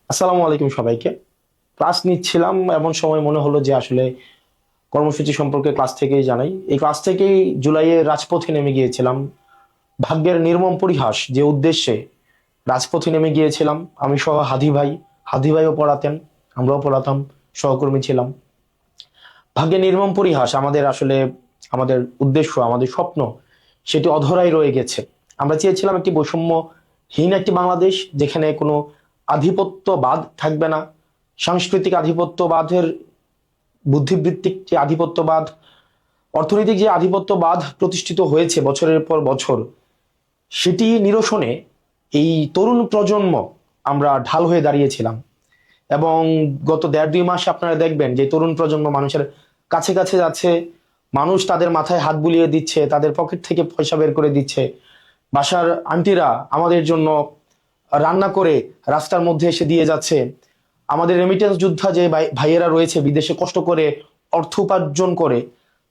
আসসালামু আলাইকুম সবাইকে। ক্লাস নিচ্ছিলাম, এমন সময় মনে হলো যে আসলে কর্মসূচি সম্পর্কে ক্লাস থেকেই জানাই। এই ক্লাস থেকেই জুলাইয়ে রাজপথে নেমে গিয়েছিলাম। ভাগ্যের নির্মম পরিহাস যে উদ্দেশ্যে রাজপথে নেমে গিয়েছিলাম, আমি সহ হাদি ভাইও পড়াতেন, আমরাও পড়াতাম, সহকর্মী ছিলাম। ভাগ্যের নির্মম পরিহাস আমাদের আসলে আমাদের উদ্দেশ্য, আমাদের স্বপ্ন, সেটি অধরাই রয়ে গেছে। আমরা চেয়েছিলাম একটি বৈষম্যহীন একটি বাংলাদেশ, যেখানে কোনো আধিপত্যবাদ থাকবে না। সাংস্কৃতিক আধিপত্যবাদের, বুদ্ধিবৃত্তিক যে আধিপত্যবাদ, অর্থনৈতিক যে আধিপত্যবাদ প্রতিষ্ঠিত হয়েছে বছরের পর বছর, সেটি নিরসনে এই তরুণ প্রজন্ম আমরা ঢাল হয়ে দাঁড়িয়েছিলাম। এবং গত দেড় দুই মাসে আপনারা দেখবেন যে তরুণ প্রজন্ম মানুষের কাছে কাছে যাচ্ছে, মানুষ তাদের মাথায় হাত বুলিয়ে দিচ্ছে, তাদের পকেট থেকে পয়সা বের করে দিচ্ছে। বাসার আন্টিরা আমাদের জন্য রান্না করে রাস্তার মধ্যে এসে দিয়ে যাচ্ছে। আমাদের রেমিটেন্স যোদ্ধা যে ভাইয়েরা রয়েছে বিদেশে কষ্ট করে অর্থ উপার্জন করে,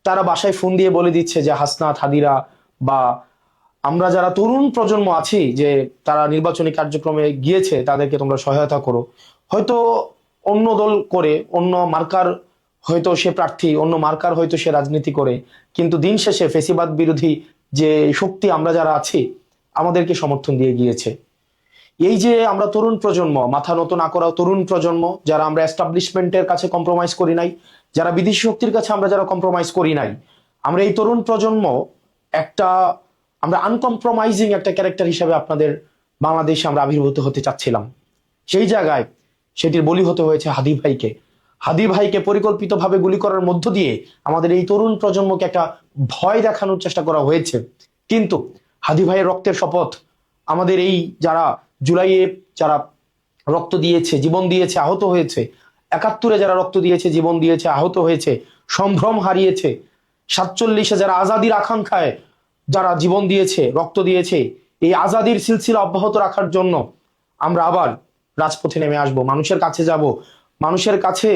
তারা বাসায় ফোন দিয়ে বলে দিচ্ছে যে হাসনাত, হাদিরা বা আমরা যারা তরুণ প্রজন্ম আছি, যে তারা নির্বাচনী কার্যক্রমে গিয়েছে, তাদেরকে তোমরা সহায়তা করো। হয়তো অন্য দল করে, অন্য মার্কার হয়তো সে প্রার্থী, অন্য মার্কার হয়তো সে রাজনীতি করে, কিন্তু দিন শেষে ফেসিবাদ বিরোধী যে শক্তি আমরা যারা আছি, আমাদেরকে সমর্থন দিয়ে গিয়েছে। এই যে আমরা তরুণ প্রজন্ম, মাথা নত না করা তরুণ প্রজন্ম, যারা আমরা এস্টাবলিশমেন্টের কাছে কম্প্রোমাইজ করি নাই, যারা বিদেশি শক্তির কাছে আমরা যারা কম্প্রোমাইজ করি নাই, আমরা এই তরুণ প্রজন্ম একটা, আমরা আনকম্প্রোমাইজিং একটা ক্যারেক্টার হিসেবে আপনাদের বাংলাদেশে আমরা আবির্ভূত হতে চাচ্ছিলাম। সেই জায়গায় সেটির বলি হতে হয়েছে হাদি ভাইকে। হাদি ভাইকে পরিকল্পিতভাবে গুলি করার মধ্য দিয়ে আমাদের এই তরুণ প্রজন্মকে একটা ভয় দেখানোর চেষ্টা করা হয়েছে। কিন্তু হাদি ভাইয়ের রক্তের শপথ, আমাদের এই যারা জুলাইয়ে যারা রক্ত দিয়েছে, জীবন দিয়েছে, আহত হয়েছে, একাত্তরে যারা রক্ত দিয়েছে, জীবন দিয়েছে, আহত হয়েছে, সম্ভ্রম হারিয়েছে, 47-এ যারা আজাদির আকাঙ্ক্ষায় যারা জীবন দিয়েছে, রক্ত দিয়েছে, এই আজাদির সিলসিলা অব্যাহত রাখার জন্য আমরা আবার রাজপথে নেমে আসব, মানুষের কাছে যাব, মানুষের কাছে,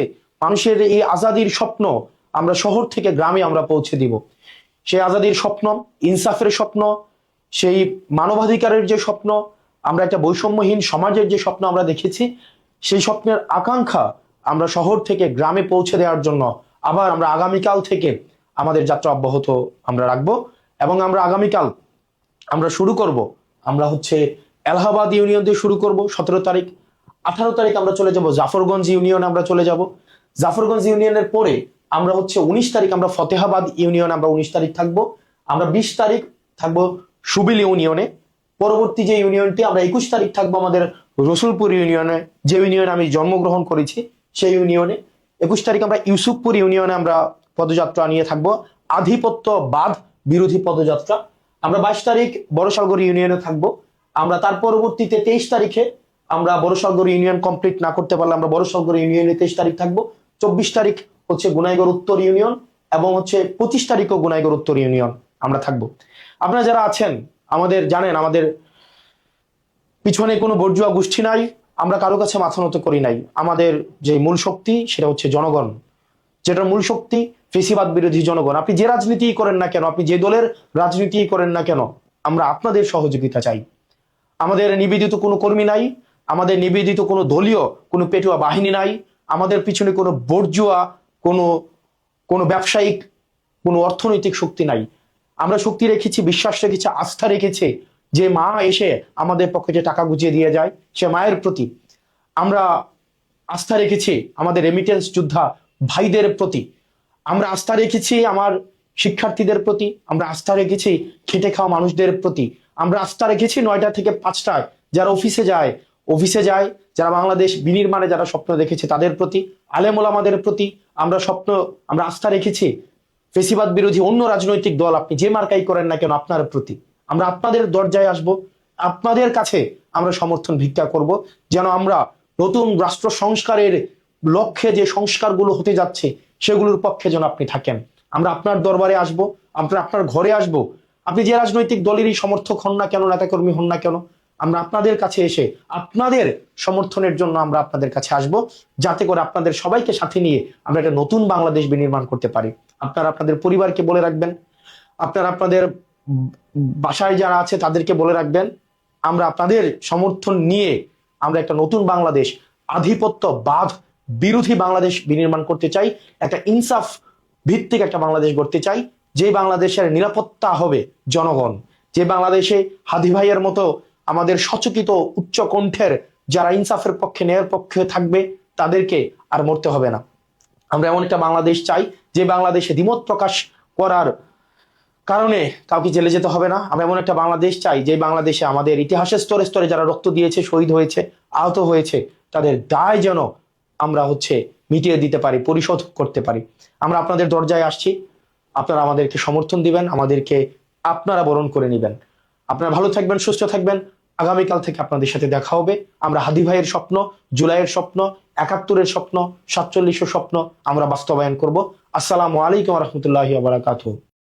মানুষের এই আজাদির স্বপ্ন আমরা শহর থেকে গ্রামে আমরা পৌঁছে দিব। সেই আজাদির স্বপ্ন, ইনসাফের স্বপ্ন, সেই মানবাধিকারের যে স্বপ্ন, আমরা একটা বৈষম্যহীন সমাজের যে স্বপ্ন আমরা দেখেছি, সেই স্বপ্নের আকাঙ্ক্ষা আমরা শহর থেকে গ্রামে পৌঁছে দেওয়ার জন্য আবার আমরা আগামীকাল থেকে আমাদের যাত্রা অব্যাহত আমরা রাখবো। এবং আমরা আগামীকাল আমরা শুরু করব, আমরা হচ্ছে এলাহাবাদ ইউনিয়ন দিয়ে শুরু করব 17 তারিখ। 18 তারিখ আমরা চলে যাব জাফরগঞ্জ ইউনিয়ন, আমরা চলে যাব জাফরগঞ্জ ইউনিয়নের পরে আমরা হচ্ছে 19 তারিখ আমরা ফতেহাবাদ ইউনিয়ন, আমরা 19 তারিখ থাকবো। আমরা 20 তারিখ থাকবো সুবিল ইউনিয়নে। পরবর্তী যে ইউনিয়নটি আমরা 21 তারিখ থাকবো আমাদের রসুলপুর ইউনিয়নে, যে ইউনিয়নে আমি জন্মগ্রহণ করেছি সেই ইউনিয়নে। 21 তারিখ আমরা ইউসুফপুর ইউনিয়নে আমরা পদযাত্রা নিয়ে থাকবো, আধিপত্যবাদ বিরোধী পদযাত্রা। আমরা 22 তারিখ বড়সালগড় ইউনিয়নে থাকবো। আমরা তার পরবর্তীতে 23 তারিখে আমরা বড়সালগড় ইউনিয়ন কমপ্লিট না করতে পারলে আমরা বড়সালগড় ইউনিয়নে 23 তারিখ থাকবো। 24 তারিখ হচ্ছে গুনাইগড় উত্তর ইউনিয়ন, এবং হচ্ছে 25 তারিখও গুনাইগড় উত্তর ইউনিয়ন আমরা থাকবো। আপনারা যারা আছেন আমাদের জানেন, আমাদের পিছনে কোনো বর্জুয়া গোষ্ঠী নাই, আমরা কারো কাছে মাথা নত করি নাই। আমাদের যে মূল শক্তি সেটা হচ্ছে জনগণ, যেটার মূল শক্তি ফেসিবাদ বিরোধী জনগণ। আপনি যে রাজনীতি করেন না কেন, আপনি যে দলের রাজনীতি করেন না কেন, আমরা আপনাদের সহযোগিতা চাই। আমাদের নিবেদিত কোনো কর্মী নাই, আমাদের নিবেদিত কোনো দলীয় কোনো পেটুয়া বাহিনী নাই, আমাদের পিছনে কোনো বর্জুয়া কোনো কোনো ব্যবসায়িক কোনো অর্থনৈতিক শক্তি নাই। আমরা শক্তি রেখেছি, বিশ্বাস রেখেছি, আস্থা রেখেছি যে মা এসে আমাদের পকেটে টাকা গুছিয়ে দিয়ে যায়, সে মায়ের প্রতি আমরা আস্থা রেখেছি, আমাদের রেমিটেন্স যোদ্ধা ভাইদের প্রতি আমরা আস্থা রেখেছি, আমার শিক্ষার্থীদের প্রতি আমরা আস্থা রেখেছি, খেটে খাওয়া মানুষদের প্রতি আমরা আস্থা রেখেছি, 9টা থেকে 5টায় যারা অফিসে যায়, যারা বাংলাদেশ বিনির্মাণে যারা স্বপ্ন দেখেছে তাদের প্রতি, আলেম ওলামাদের প্রতি আমরা আস্থা রেখেছি। ফেসিবাদ বিরোধী অন্য রাজনৈতিক দল আপনি যে মার্কাই করেন না কেন, আপনার প্রতি আমরা আপনাদের দরজায় আসব, আপনাদের কাছে আমরা সমর্থন ভিক্ষা করব, যেন আমরা নতুন রাষ্ট্র সংস্কারের লক্ষ্যে যে সংস্কারগুলো হতে যাচ্ছে সেগুলোর পক্ষে যেন আপনি থাকেন। আমরা আপনার দরবারে আসব, আমরা আপনার ঘরে আসব, আপনি যে রাজনৈতিক দলেরই সমর্থক হন না কেন, নেতাকর্মী হন না কেন, আমরা আপনাদের কাছে এসে আপনাদের সমর্থনের জন্য আমরা আপনাদের কাছে আসব, যাতে করে আপনাদের সবাইকে সাথে নিয়ে আমরা একটা নতুন বাংলাদেশ বিনির্মাণ করতে পারি। আপনারা আপনাদের পরিবারকে বলে রাখবেন, আপনারা আপনাদের বাসায় যারা আছে তাদেরকে বলে রাখবেন, আমরা আপনাদের সমর্থন নিয়ে আমরা একটা নতুন বাংলাদেশ আধিপত্যবাদ বিরোধী বাংলাদেশ বিনির্মাণ করতে চাই, একটা ইনসাফ ভিত্তিক একটা বাংলাদেশ গড়তে চাই, যে বাংলাদেশের নিরাপত্তা হবে জনগণ, যে বাংলাদেশে হাদি ভাইয়ের মতো আমাদের সচকিত উচ্চ কণ্ঠের যারা ইনসাফের পক্ষে ন্যায়ের পক্ষে থাকবে তাদেরকে আর মরতে হবে না। আমরা এমন একটা বাংলাদেশ চাই যে বাংলাদেশে দ্বিমত প্রকাশ করার কারণে কাউকে জেলে যেতে হবে না। আমরা এমন একটা বাংলাদেশ চাই যে বাংলাদেশে আমাদের ইতিহাসের স্তরে স্তরে যারা রক্ত দিয়েছে, শহীদ হয়েছে, আহত হয়েছে, তাদের দায় যেন আমরা মিটিয়ে দিতে পারি, পরিশোধ করতে পারি। আমরা আপনাদের দরজায় আসছি, আপনারা আমাদেরকে সমর্থন দিবেন, আমাদেরকে আপনারা বরণ করে নেবেন। আপনারা ভালো থাকবেন, সুস্থ থাকবেন। আগামীকাল থেকে আপনাদের সাথে দেখা হবে। আমরা হাদি ভাইয়ের স্বপ্ন, জুলাইয়ের স্বপ্ন, ৭১-এর স্বপ্ন, ৪৭-এর স্বপ্ন আমরা বাস্তবায়ন করব। আসসালামু আলাইকুম রহমতুল্লাহি ওয়া বারাকাতুহু।